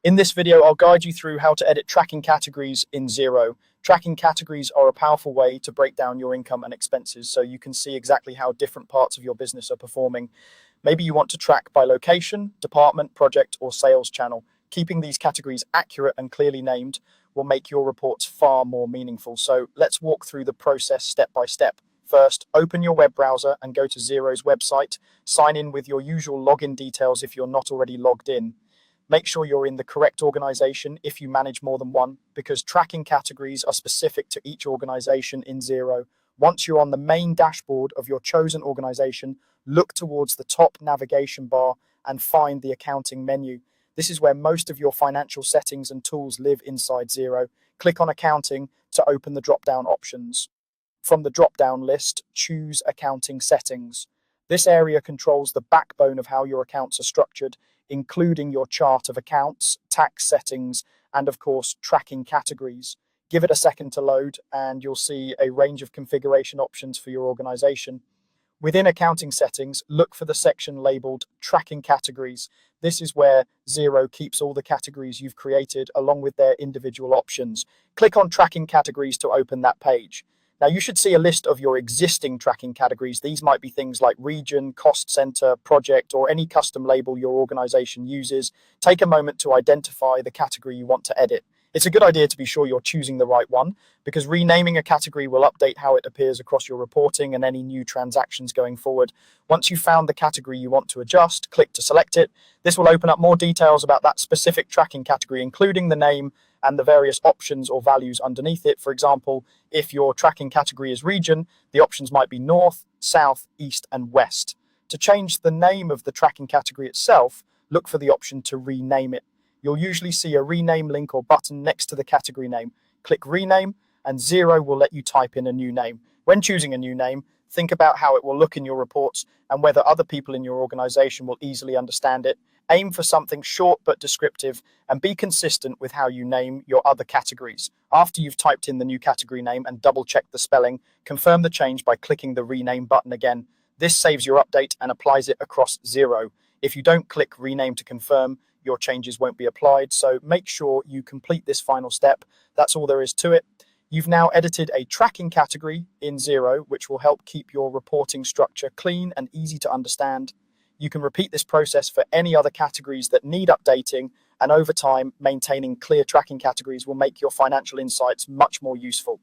In this video, I'll guide you through how to edit tracking categories in Xero. Tracking categories are a powerful way to break down your income and expenses so you can see exactly how different parts of your business are performing. Maybe you want to track by location, department, project, or sales channel. Keeping these categories accurate and clearly named will make your reports far more meaningful. So let's walk through the process step by step. First, open your web browser and go to Xero's website. Sign in with your usual login details if you're not already logged in. Make sure you're in the correct organization if you manage more than one, because tracking categories are specific to each organization in Xero. Once you're on the main dashboard of your chosen organization, look towards the top navigation bar and find the accounting menu. This is where most of your financial settings and tools live inside Xero. Click on accounting to open the drop-down options. From the drop-down list, choose accounting settings. This area controls the backbone of how your accounts are structured, including your chart of accounts, tax settings, and of course, tracking categories. Give it a second to load and you'll see a range of configuration options for your organization. Within accounting settings, look for the section labeled tracking categories. This is where Xero keeps all the categories you've created along with their individual options. Click on tracking categories to open that page. Now you should see a list of your existing tracking categories. These might be things like region, cost center, project, or any custom label your organization uses. Take a moment to identify the category you want to edit. It's a good idea to be sure you're choosing the right one, because renaming a category will update how it appears across your reporting and any new transactions going forward. Once you've found the category you want to adjust, click to select it. This will open up more details about that specific tracking category, including the name and the various options or values underneath it. For example, if your tracking category is region, the options might be north, south, east, and west. To change the name of the tracking category itself, look for the option to rename it. You'll usually see a rename link or button next to the category name. Click rename and Xero will let you type in a new name. When choosing a new name, think about how it will look in your reports and whether other people in your organization will easily understand it. Aim for something short but descriptive and be consistent with how you name your other categories. After you've typed in the new category name and double check the spelling, confirm the change by clicking the rename button again. This saves your update and applies it across Xero. If you don't click rename to confirm, your changes won't be applied, so make sure you complete this final step. That's all there is to it. You've now edited a tracking category in Xero, which will help keep your reporting structure clean and easy to understand. You can repeat this process for any other categories that need updating, and over time, maintaining clear tracking categories will make your financial insights much more useful.